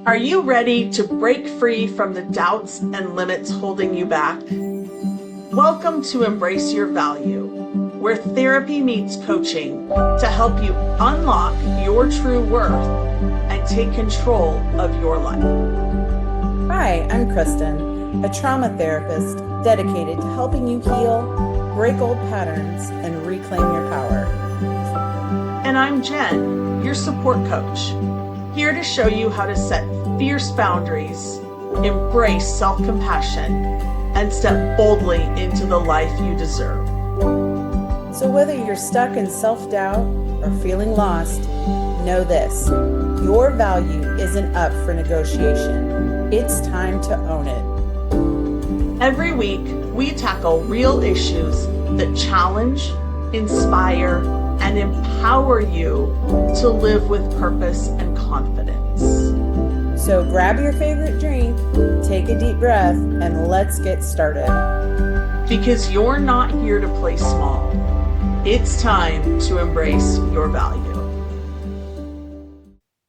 Are you ready to break free from the doubts and limits holding you back? Welcome to Embrace Your Value, where therapy meets coaching to help you unlock your true worth and take control of your life. Hi, I'm Kristen, a trauma therapist dedicated to helping you heal, break old patterns, and reclaim your power. And I'm Jen, your support coach, here to show you how to set fierce boundaries, embrace self-compassion, and step boldly into the life you deserve. So whether you're stuck in self-doubt or feeling lost, know this: your value isn't up for negotiation. It's time to own it. Every week, we tackle real issues that challenge, inspire, and empower you to live with purpose and confidence. So grab your favorite drink, take a deep breath, and let's get started. Because you're not here to play small. It's time to embrace your value.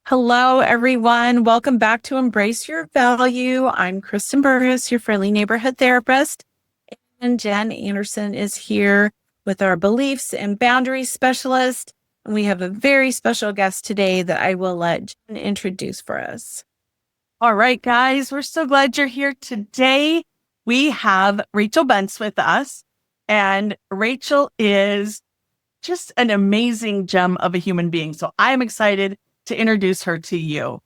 Hello, everyone. Welcome back to Embrace Your Value. I'm Kristen Burgess, your friendly neighborhood therapist. And Jen Anderson is here with our beliefs and boundaries specialist. And we have a very special guest today that I will let Jen introduce for us. All right, guys, we're so glad you're here today. We have Rachel Bentz with us, and Rachel is just an amazing gem of a human being. So I'm excited to introduce her to you.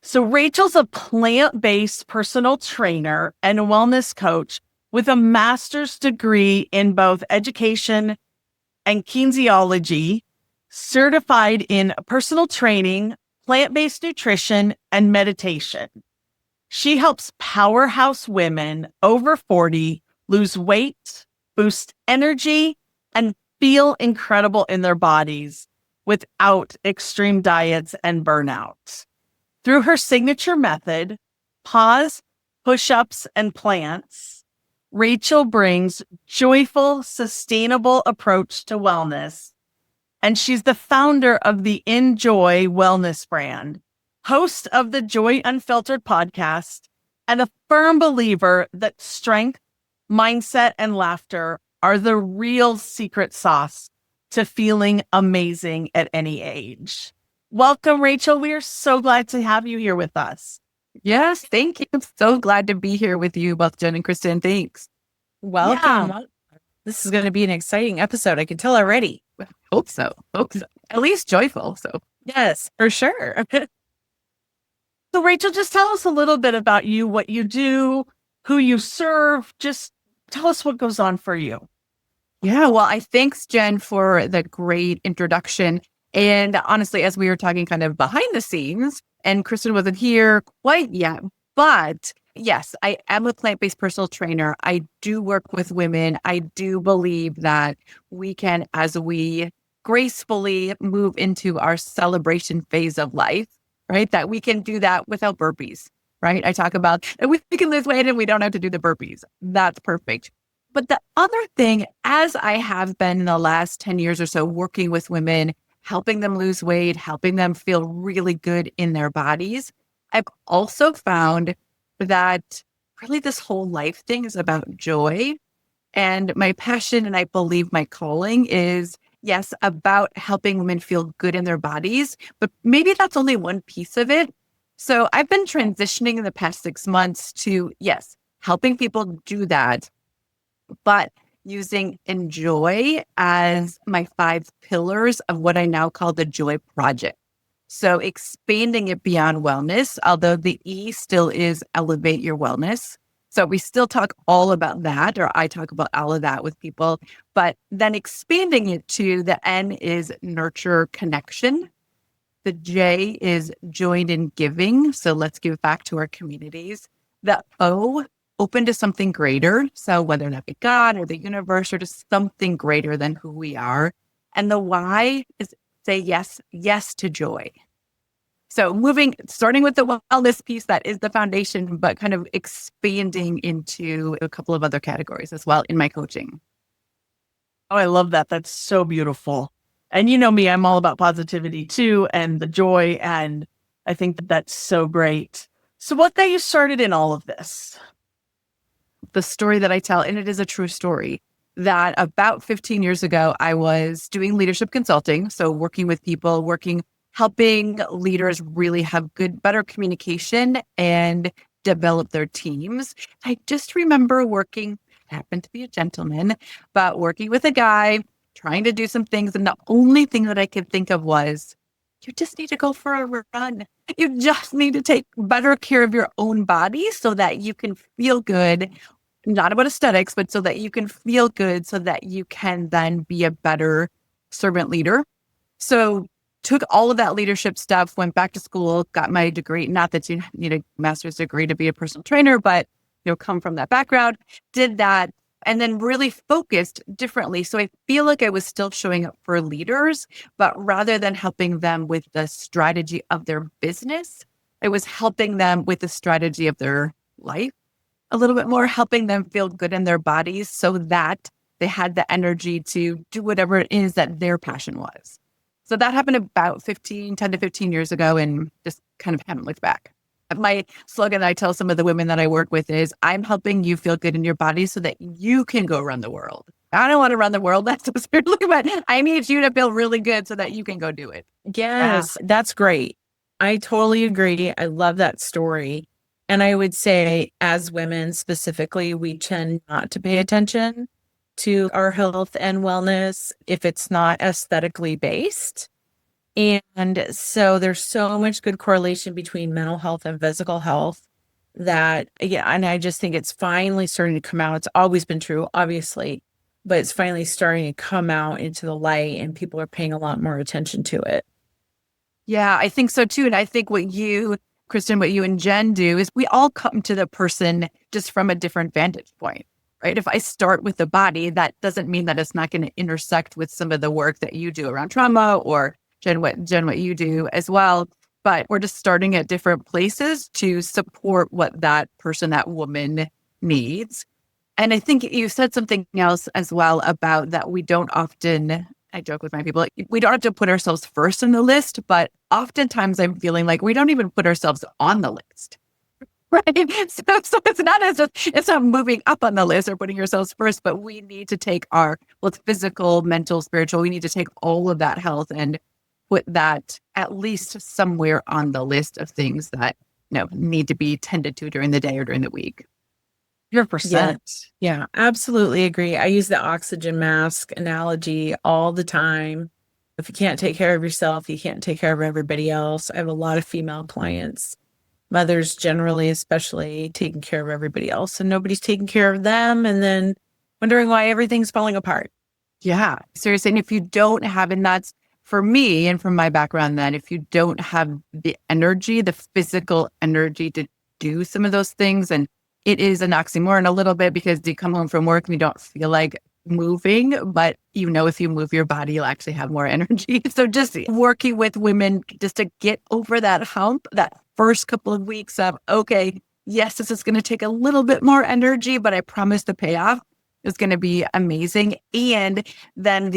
So Rachel's a plant-based personal trainer and a wellness coach with a master's degree in both education and kinesiology, certified in personal training, plant-based nutrition, and meditation. She helps powerhouse women over 40 lose weight, boost energy, and feel incredible in their bodies without extreme diets and burnout. Through her signature method, pause, push-ups, and plants, Rachel brings joyful, sustainable approach to wellness. And she's the founder of the Enjoy Wellness brand, host of the Joy Unfiltered podcast, and a firm believer that strength, mindset, and laughter are the real secret sauce to feeling amazing at any age. Welcome, Rachel. We are so glad to have you here with us. Yes, thank you. I'm so glad to be here with you, both Jen and Kristen. Thanks. Welcome. Yeah. This is going to be an exciting episode. I can tell already. Hope so. At least joyful. So Yes, for sure. So Rachel, just tell us a little bit about you, what you do, who you serve. Just tell us what goes on for you. yeah, well, I thanks Jen for the great introduction. And honestly, as we were talking kind of behind the scenes, and Kristen wasn't here quite yet, but yes, I am a plant-based personal trainer. I do work with women. I do believe that we can, as we gracefully move into our celebration phase of life, right? That we can do that without burpees, right? I talk about that we can lose weight and we don't have to do the burpees. That's perfect. But the other thing, as I have been in the last 10 years or so working with women, helping them lose weight, helping them feel really good in their bodies, I've also found that really this whole life thing is about joy. And my passion, and I believe my calling is, yes, about helping women feel good in their bodies, but maybe that's only one piece of it. So I've been transitioning in the past 6 months to, yes, helping people do that, but using enjoy as my 5 pillars of what I now call the Joy Project. So expanding it beyond wellness, although the E still is elevate your wellness. So we still talk all about that, or I talk about all of that with people, but then expanding it to the N is nurture connection. The J is join in giving. So let's give back to our communities. The O, open to something greater. So whether that be God or the universe or just something greater than who we are. And the Y is say yes, yes to joy. So starting with the wellness piece, that is the foundation, but kind of expanding into a couple of other categories as well in my coaching. Oh, I love that. That's so beautiful. And you know me, I'm all about positivity too, and the joy. And I think that's so great. So what got you started in all of this? The story that I tell, and it is a true story, that about 15 years ago, I was doing leadership consulting. So working with people, helping leaders really have better communication and develop their teams. I just remember happened to be a gentleman, but working with a guy, trying to do some things. And the only thing that I could think of was, you just need to go for a run. You just need to take better care of your own body so that you can feel good. Not about aesthetics, but so that you can feel good, so that you can then be a better servant leader. So took all of that leadership stuff, went back to school, got my degree. Not that you need a master's degree to be a personal trainer, but come from that background, did that, and then really focused differently. So I feel like I was still showing up for leaders, but rather than helping them with the strategy of their business, I was helping them with the strategy of their life a little bit more, helping them feel good in their bodies so that they had the energy to do whatever it is that their passion was. So that happened about 10 to 15 years ago, and just kind of haven't looked back. My slogan I tell some of the women that I work with is, I'm helping you feel good in your body so that you can go run the world. I don't want to run the world. That's so spiritual, but I need you to feel really good so that you can go do it. Yes, that's great. I totally agree. I love that story. And I would say, as women specifically, we tend not to pay attention to our health and wellness if it's not aesthetically based. And so there's so much good correlation between mental health and physical health that, and I just think it's finally starting to come out. It's always been true, obviously, but it's finally starting to come out into the light, and people are paying a lot more attention to it. Yeah, I think so too. And I think Kristen, what you and Jen do is we all come to the person just from a different vantage point, right? If I start with the body, that doesn't mean that it's not going to intersect with some of the work that you do around trauma, or Jen, what you do as well. But we're just starting at different places to support what that person, that woman needs. And I think you said something else as well about that we don't often, I joke with my people, like, we don't have to put ourselves first in the list, but oftentimes I'm feeling like we don't even put ourselves on the list, right? So it's not moving up on the list or putting yourselves first, but we need to take it's physical, mental, spiritual, we need to take all of that health and put that at least somewhere on the list of things that need to be tended to during the day or during the week. 100%. Yeah, absolutely agree. I use the oxygen mask analogy all the time. If you can't take care of yourself, you can't take care of everybody else. I have a lot of female clients, mothers generally, especially, taking care of everybody else, and nobody's taking care of them, and then wondering why everything's falling apart. Yeah, seriously. And if you don't have, and that's for me and from my background, then if you don't have the energy, the physical energy to do some of those things, and it is an oxymoron a little bit, because you come home from work and you don't feel like moving, but if you move your body, you'll actually have more energy. So just working with women just to get over that hump, that first couple of weeks of, okay, yes, this is going to take a little bit more energy, but I promise the payoff is going to be amazing. And then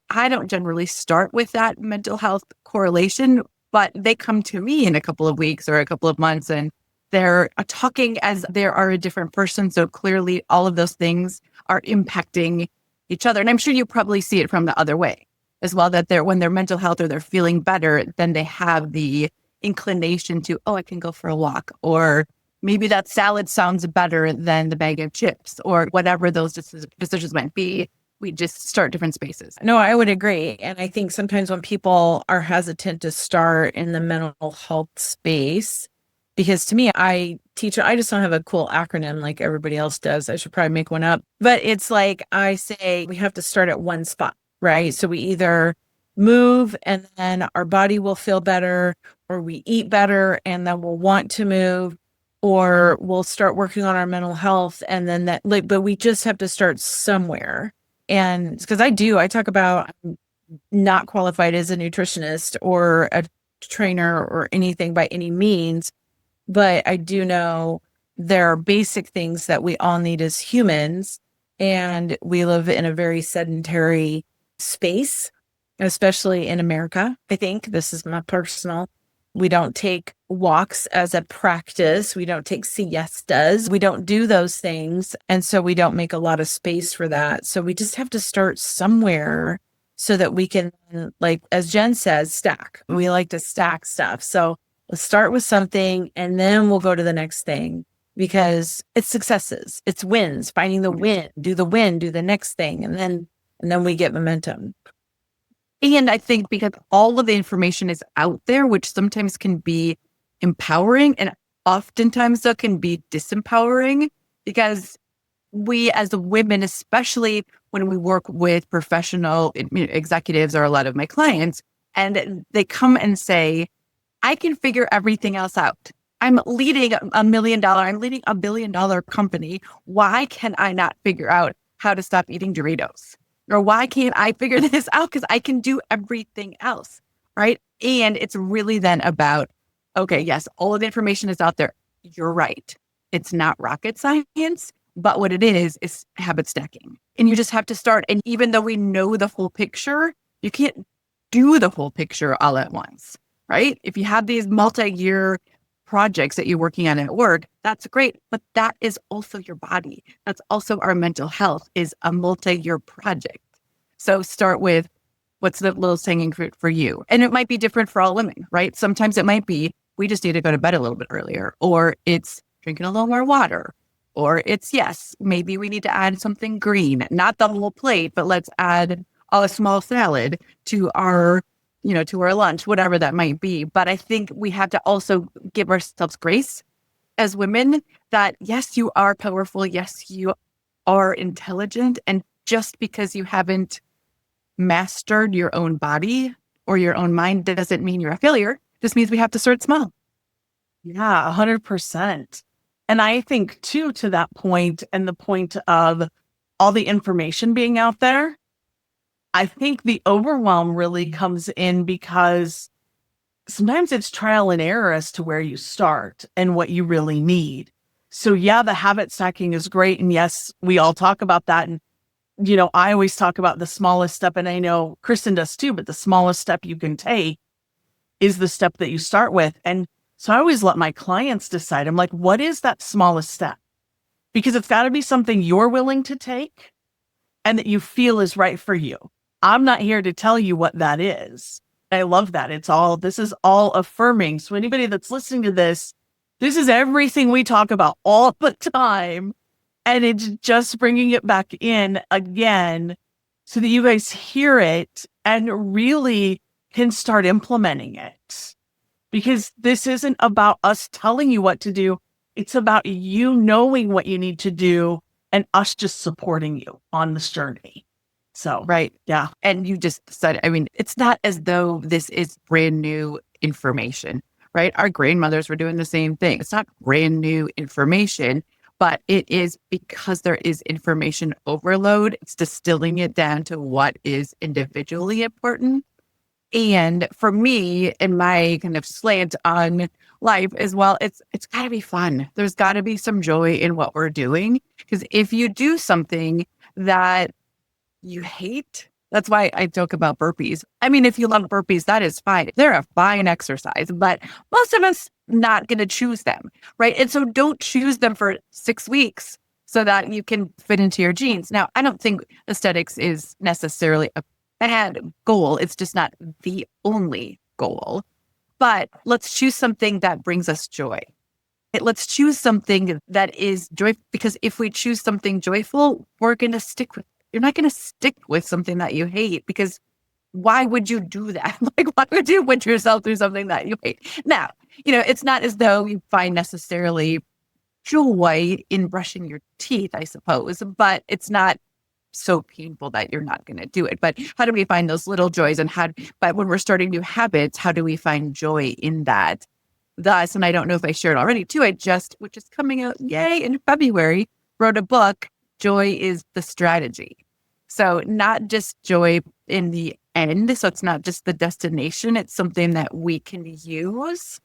I don't generally start with that mental health correlation, but they come to me in a couple of weeks or a couple of months, and they're talking as they are a different person. So clearly all of those things are impacting each other. And I'm sure you probably see it from the other way as well, that when their mental health or they're feeling better, then they have the inclination to, I can go for a walk, or maybe that salad sounds better than the bag of chips, or whatever those decisions might be. We just start different spaces. No, I would agree. And I think sometimes when people are hesitant to start in the mental health space, because to me, I just don't have a cool acronym like everybody else does. I should probably make one up. But it's like I say, we have to start at one spot, right? So we either move and then our body will feel better, or we eat better and then we'll want to move, or we'll start working on our mental health. And then but we just have to start somewhere. And because I talk about, I'm not qualified as a nutritionist or a trainer or anything by any means, but I do know there are basic things that we all need as humans. And we live in a very sedentary space, especially in America. I think this is my personal We don't take walks as a practice. We don't take siestas. We don't do those things. And so we don't make a lot of space for that. So we just have to start somewhere so that we can, like, as Jen says, stack. We like to stack stuff. So let's start with something and then we'll go to the next thing, because it's successes, it's wins, finding the win, do the next thing. And then we get momentum. And I think because all of the information is out there, which sometimes can be empowering and oftentimes though can be disempowering, because we as women, especially when we work with professional executives or a lot of my clients, and they come and say, I can figure everything else out. I'm leading I'm leading $1 billion company. Why can I not figure out how to stop eating Doritos? Or why can't I figure this out? Because I can do everything else, right? And it's really then about, okay, yes, all of the information is out there. You're right. It's not rocket science, but what it is habit stacking. And you just have to start. And even though we know the full picture, you can't do the full picture all at once, right? If you have these multi-year projects that you're working on at work, that's great. But that is also your body. That's also our mental health is a multi-year project. So start with what's the little hanging fruit for you. And it might be different for all women, right? Sometimes it might be, we just need to go to bed a little bit earlier, or it's drinking a little more water, or it's, yes, maybe we need to add something green, not the whole plate, but let's add a small salad to our to our lunch, whatever that might be. But I think we have to also give ourselves grace as women that, yes, you are powerful. Yes, you are intelligent. And just because you haven't mastered your own body or your own mind doesn't mean you're a failure. Just means we have to start small. Yeah, 100%. And I think too, to that point and the point of all the information being out there, I think the overwhelm really comes in because sometimes it's trial and error as to where you start and what you really need. So yeah, the habit stacking is great. And yes, we all talk about that. And, I always talk about the smallest step, and I know Kristen does too, but the smallest step you can take is the step that you start with. And so I always let my clients decide. I'm like, what is that smallest step? Because it's got to be something you're willing to take and that you feel is right for you. I'm not here to tell you what that is. I love that. This is all affirming. So anybody that's listening to this is everything we talk about all the time. And it's just bringing it back in again so that you guys hear it and really can start implementing it. Because this isn't about us telling you what to do. It's about you knowing what you need to do and us just supporting you on this journey. So, right. Yeah. And you just said, it's not as though this is brand new information, right? Our grandmothers were doing the same thing. It's not brand new information, but it is because there is information overload. It's distilling it down to what is individually important. And for me, in my kind of slant on life as well, it's got to be fun. There's got to be some joy in what we're doing. Because if you do something that you hate, that's why I joke about burpees. If you love burpees, that is fine. They're a fine exercise, but most of us not going to choose them, right? And so don't choose them for 6 weeks so that you can fit into your jeans. Now, I don't think aesthetics is necessarily a bad goal. It's just not the only goal. But let's choose something that brings us joy. Let's choose something that is joy, because if we choose something joyful, we're going to stick with it. You're not going to stick with something that you hate, because why would you do that? Why would you put yourself through something that you hate? Now, it's not as though you find necessarily joy in brushing your teeth, I suppose, but it's not so painful that you're not going to do it. But how do we find those little joys? But when we're starting new habits, how do we find joy in that? Thus, and I don't know if I shared already too, which is coming out, yay, in February, wrote a book, Joy is the Strategy. So not just joy in the end. So it's not just the destination. It's something that we can use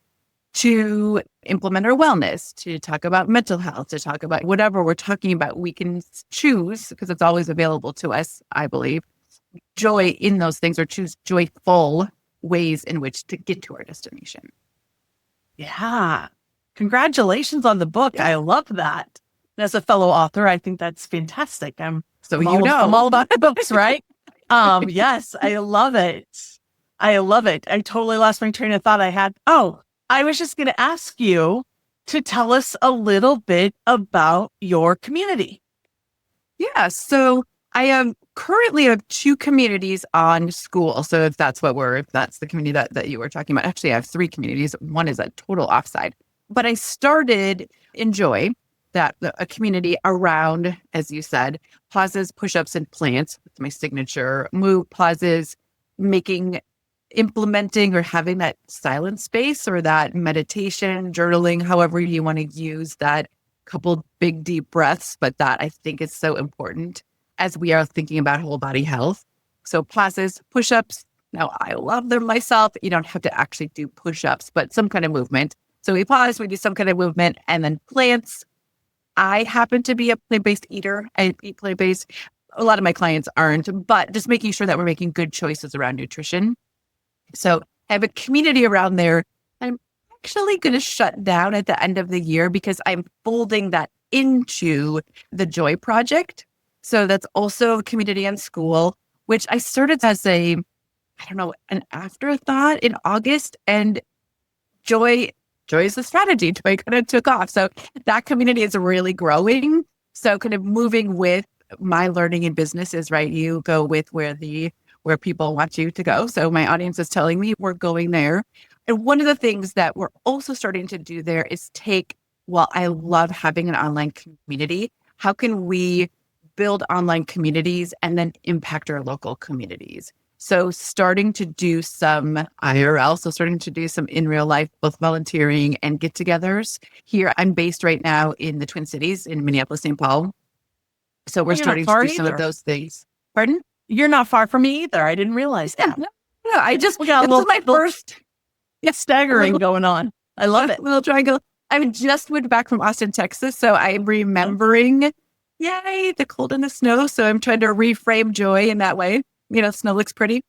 to implement our wellness, to talk about mental health, to talk about whatever we're talking about. We can choose, because it's always available to us, I believe, joy in those things, or choose joyful ways in which to get to our destination. Yeah. Congratulations on the book. Yeah. I love that. And as a fellow author, I think that's fantastic. I'm all about books, right? Yes, I love it. I love it. I totally lost my train of thought I had. Oh, I was just going to ask you to tell us a little bit about your community. Yeah. So I am currently have two communities on school. So if that's the community that you were talking about, actually I have three communities. One is a total offside, but I started Enjoy a community around, as you said, pauses, push-ups, and plants. That's my signature move. Pauses, implementing or having that silent space or that meditation, journaling, however you want to use that couple big deep breaths, but that I think is so important as we are thinking about whole body health. So pauses, push-ups. Now I love them myself. You don't have to actually do push-ups, but some kind of movement. So we pause, we do some kind of movement, and then plants. I happen to be a plant-based eater. I eat plant-based. A lot of my clients aren't, but just making sure that we're making good choices around nutrition. So I have a community around there. I'm actually going to shut down at the end of the year because I'm folding that into the Joy Project. So that's also a community in school, which I started as an afterthought in August, and Joy is the strategy. Joy kind of took off. So that community is really growing. So kind of moving with my learning in business is right. You go with where people want you to go. So my audience is telling me we're going there. And one of the things that we're also starting to do there is I love having an online community. How can we build online communities and then impact our local communities? So starting to do some IRL, so starting to do some in real life, both volunteering and get-togethers. Here, I'm based right now in the Twin Cities in Minneapolis, St. Paul. So we're starting to do some of those things. Pardon? You're not far from me either. I didn't realize that. No, I just, we got a this is my first. Staggering going on. I love it. Little triangle. I just moved back from Austin, Texas. So I'm remembering, yay, the cold and the snow. So I'm trying to reframe joy in that way. Snow looks pretty.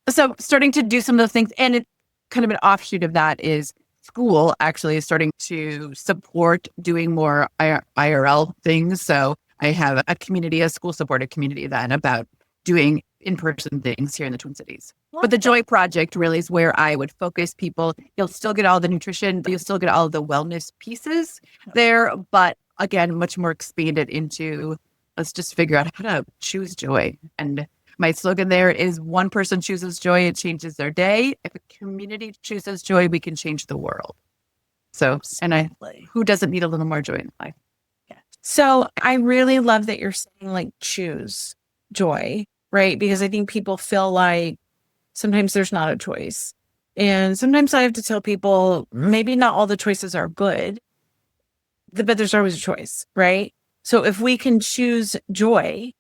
So starting to do some of those things. And it kind of an offshoot of that is school actually is starting to support doing more IRL things. So I have a school supported community then about doing in-person things here in the Twin Cities. But the Joy Project really is where I would focus people. You'll still get all the nutrition, you'll still get all of the wellness pieces there, but again, much more expanded into, let's just figure out how to choose joy. And my slogan there is one person chooses joy, it changes their day. If a community chooses joy, we can change the world. So, who doesn't need a little more joy in life? Yeah. So I really love that you're saying choose joy, right? Because I think people feel like sometimes there's not a choice. And sometimes I have to tell people maybe not all the choices are good, but there's always a choice, right? So if we can choose joy,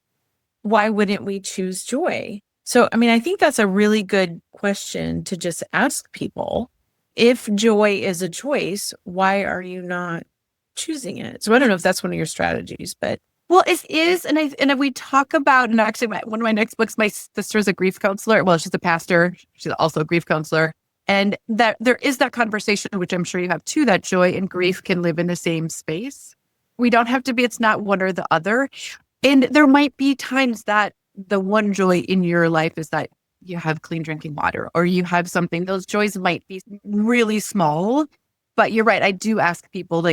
why wouldn't we choose joy? So, I think that's a really good question to just ask people. If joy is a choice, why are you not choosing it? So I don't know if that's one of your strategies, but well, it is, and we talk about, and actually one of my next books, my sister is a grief counselor. Well, she's a pastor. She's also a grief counselor. And that there is that conversation, which I'm sure you have too, that joy and grief can live in the same space. We don't have to be, it's not one or the other. And there might be times that the one joy in your life is that you have clean drinking water or you have something. Those joys might be really small, but you're right. I do ask people,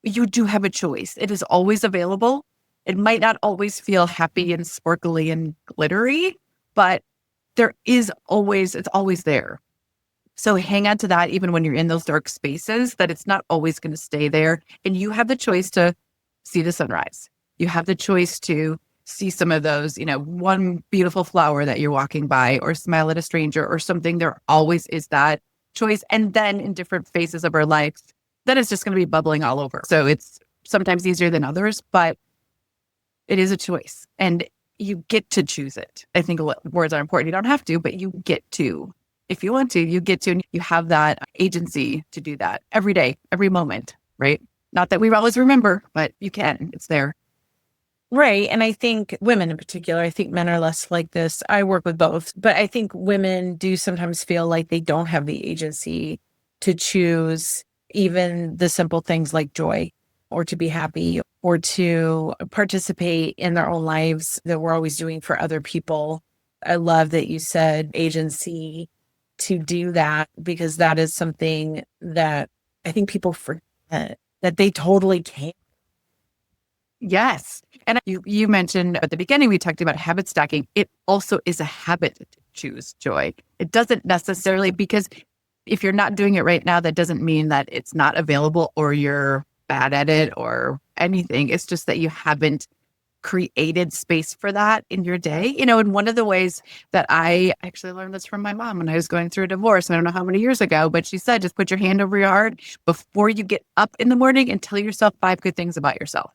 you do have a choice. It is always available. It might not always feel happy and sparkly and glittery, but it's always there. So hang on to that even when you're in those dark spaces, that it's not always going to stay there. And you have the choice to see the sunrise. You have the choice to see some of those, one beautiful flower that you're walking by or smile at a stranger or something. There always is that choice. And then in different phases of our life, then it's just going to be bubbling all over. So it's sometimes easier than others, but it is a choice and you get to choose it. I think words are important. You don't have to, but you get to. If you want to, you get to, and you have that agency to do that every day, every moment, right? Not that we always remember, but you can. It's there. Right. And I think women in particular, I think men are less like this. I work with both, but I think women do sometimes feel like they don't have the agency to choose even the simple things like joy, or to be happy, or to participate in their own lives that we're always doing for other people. I love that you said agency to do that, because that is something that I think people forget that they totally can. Yes. And you mentioned at the beginning, we talked about habit stacking. It also is a habit to choose joy. It doesn't necessarily, because if you're not doing it right now, that doesn't mean that it's not available or you're bad at it or anything. It's just that you haven't created space for that in your day. And one of the ways that I actually learned this from my mom when I was going through a divorce, I don't know how many years ago, but she said, just put your hand over your heart before you get up in the morning and tell yourself 5 good things about yourself.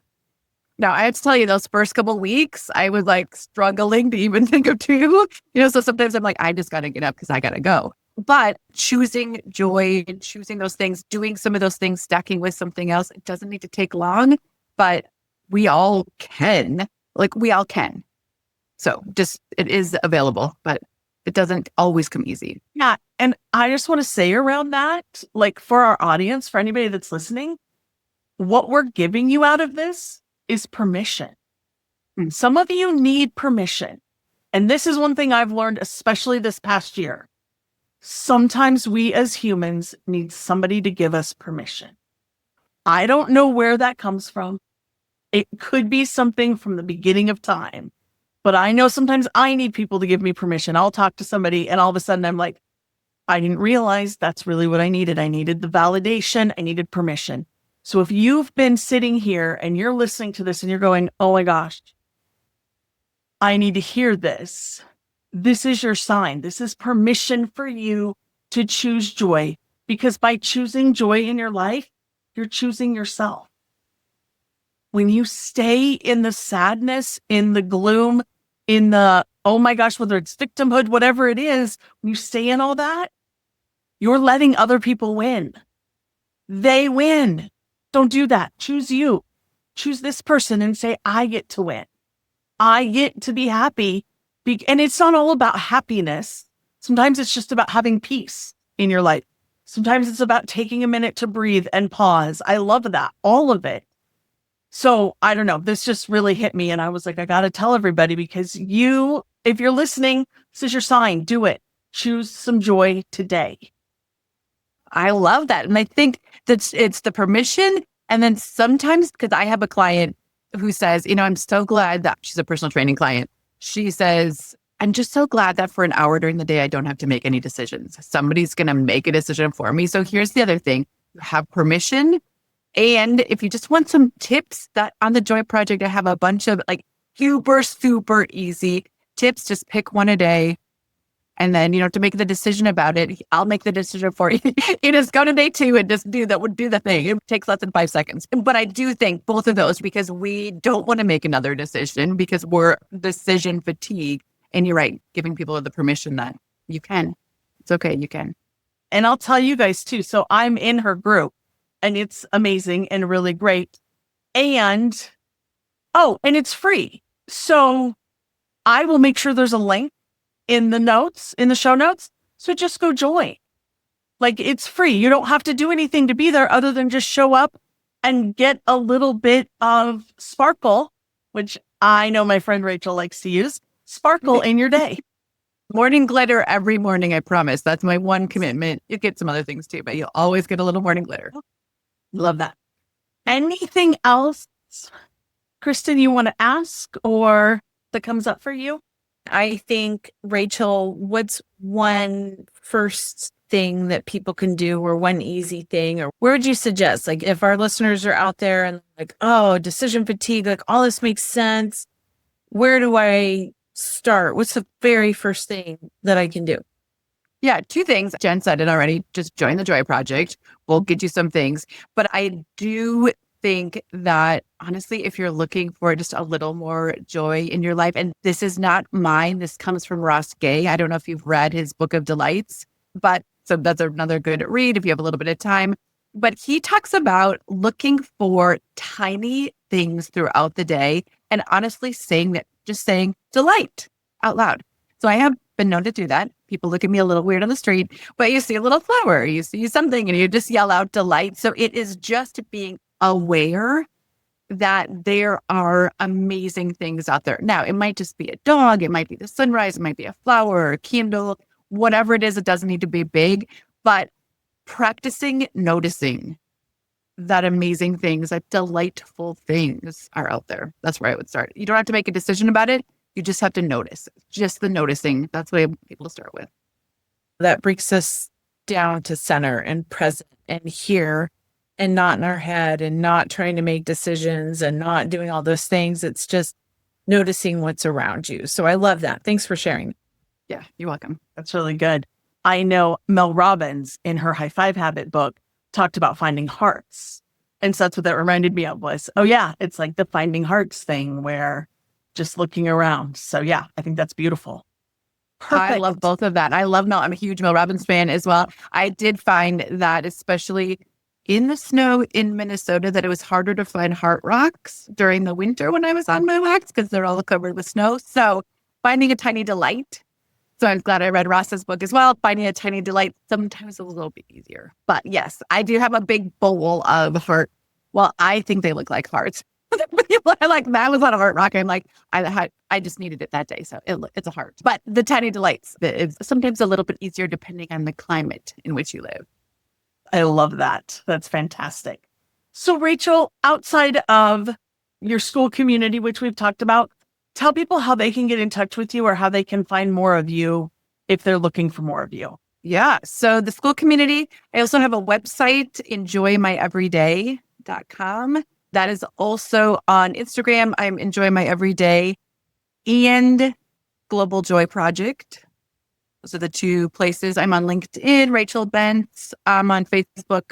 Now, I have to tell you, those first couple of weeks, I was like struggling to even think of 2. So sometimes I'm like, I just got to get up because I got to go. But choosing joy and choosing those things, doing some of those things, stacking with something else, it doesn't need to take long, but we all can. We all can. So just, it is available, but it doesn't always come easy. Yeah. And I just want to say around that, for our audience, for anybody that's listening, what we're giving you out of this is permission. Some of you need permission. And this is one thing I've learned, especially this past year. Sometimes we as humans need somebody to give us permission. I don't know where that comes from. It could be something from the beginning of time, but I know sometimes I need people to give me permission. I'll talk to somebody and all of a sudden I'm like, I didn't realize that's really what I needed. I needed the validation. I needed permission. So if you've been sitting here and you're listening to this and you're going, oh my gosh, I need to hear this. This is your sign. This is permission for you to choose joy, because by choosing joy in your life, you're choosing yourself. When you stay in the sadness, in the gloom, in the, oh my gosh, whether it's victimhood, whatever it is, when you stay in all that, you're letting other people win. They win. Don't do that. Choose you. Choose this person and say, I get to win. I get to be happy. And it's not all about happiness. Sometimes it's just about having peace in your life. Sometimes it's about taking a minute to breathe and pause. I love that. All of it. So I don't know, this just really hit me. And I was like, I got to tell everybody, because if you're listening, this is your sign. Do it. Choose some joy today. I love that. And I think that it's the permission. And then sometimes, because I have a client who says, I'm so glad that she's a personal training client. She says, I'm just so glad that for an hour during the day, I don't have to make any decisions. Somebody's going to make a decision for me. So here's the other thing. You have permission. And if you just want some tips, that on the Joy Project, I have a bunch of super easy tips. Just pick one a day. And then you don't have to make the decision about it. I'll make the decision for you. You just go to day 2 and just do the thing. It takes less than 5 seconds. But I do think both of those, because we don't want to make another decision because we're decision fatigue. And you're right, giving people the permission that you can. It's okay, you can. And I'll tell you guys too. So I'm in her group and it's amazing and really great. And it's free. So I will make sure there's a link in the show notes. So just go join. It's free. You don't have to do anything to be there other than just show up and get a little bit of sparkle, which I know my friend Rachel likes to use, sparkle in your day. Morning glitter every morning, I promise. That's my one commitment. You get some other things too, but you'll always get a little morning glitter. Love that. Anything else, Kristen, you want to ask or that comes up for you? I think, Rachel, what's one first thing that people can do, or one easy thing, or where would you suggest? If our listeners are out there and decision fatigue, all this makes sense. Where do I start? What's the very first thing that I can do? Yeah, 2 things. Jen said it already. Just join the Joy Project. We'll get you some things. But I do think that, honestly, if you're looking for just a little more joy in your life, and this is not mine, this comes from Ross Gay. I don't know if you've read his Book of Delights, but so that's another good read if you have a little bit of time. But he talks about looking for tiny things throughout the day and honestly saying delight out loud. So I have been known to do that. People look at me a little weird on the street, but you see a little flower, you see something, and you just yell out delight. So it is just being aware that there are amazing things out there. Now, it might just be a dog, it might be the sunrise, it might be a flower, a candle, whatever it is. It doesn't need to be big, but practicing noticing that amazing things, that delightful things are out there. That's where I would start. You don't have to make a decision about it. You just have to notice. Just the noticing. That's what people to start with. That brings us down to center and present and here, and not in our head, and not trying to make decisions and not doing all those things. It's just noticing what's around you. So I love that. Thanks for sharing. Yeah, you're welcome. That's really good. I know Mel Robbins in her High Five Habit book talked about finding hearts. And so that's what that reminded me of was, oh yeah, it's like the finding hearts thing where just looking around. So yeah, I think that's beautiful. Perfect. I love both of that. I love Mel. I'm a huge Mel Robbins fan as well. I did find that especially in the snow in Minnesota, that it was harder to find heart rocks during the winter when I was on my walks because they're all covered with snow. So finding a tiny delight. So I'm glad I read Ross's book as well. Finding a tiny delight sometimes a little bit easier. But yes, I do have a big bowl of heart. Well, I think they look like hearts. People are like, that was not a heart rock. I'm like, I just needed it that day. So it's a heart. But the tiny delights, it's sometimes a little bit easier depending on the climate in which you live. I love that. That's fantastic. So Rachel, outside of your school community, which we've talked about, tell people how they can get in touch with you or how they can find more of you if they're looking for more of you. Yeah. So the school community, I also have a website, enjoymyeveryday.com. That is also on Instagram. I'm Enjoy My Everyday and Global Joy Project. Those are the two places. I'm on LinkedIn, Rachel Bentz. I'm on Facebook,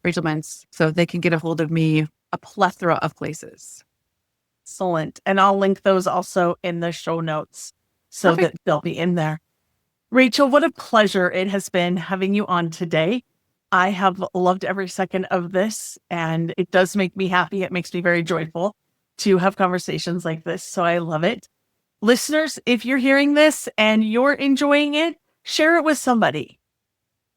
Rachel Bentz. So they can get a hold of me, a plethora of places. Excellent. And I'll link those also in the show notes so Perfect. that they'll be in there. Rachel, what a pleasure it has been having you on today. I have loved every second of this, and it does make me happy. It makes me very joyful to have conversations like this. So I love it. Listeners, if you're hearing this and you're enjoying it, share it with somebody.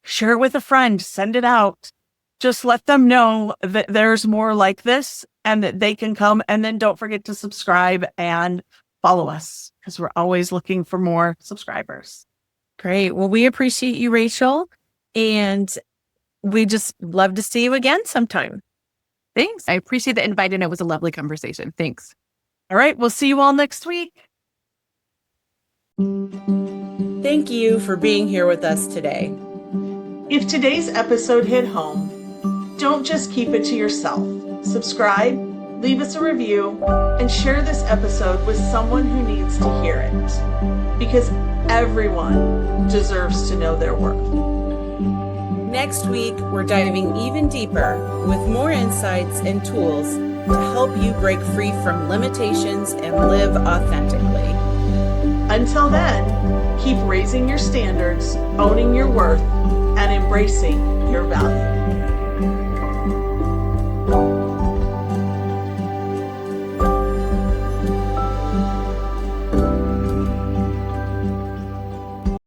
Share it with a friend. Send it out. Just let them know that there's more like this and that they can come. And then don't forget to subscribe and follow us because we're always looking for more subscribers. Great. Well, we appreciate you, Rachel. And we just love to see you again sometime. Thanks. I appreciate the invite, and it was a lovely conversation. Thanks. All right. We'll see you all next week. Thank you for being here with us today. If today's episode hit home, don't just keep it to yourself. Subscribe, leave us a review, and share this episode with someone who needs to hear it. Because everyone deserves to know their worth. Next week, we're diving even deeper with more insights and tools to help you break free from limitations and live authentically. Until then, keep raising your standards, owning your worth, and embracing your value.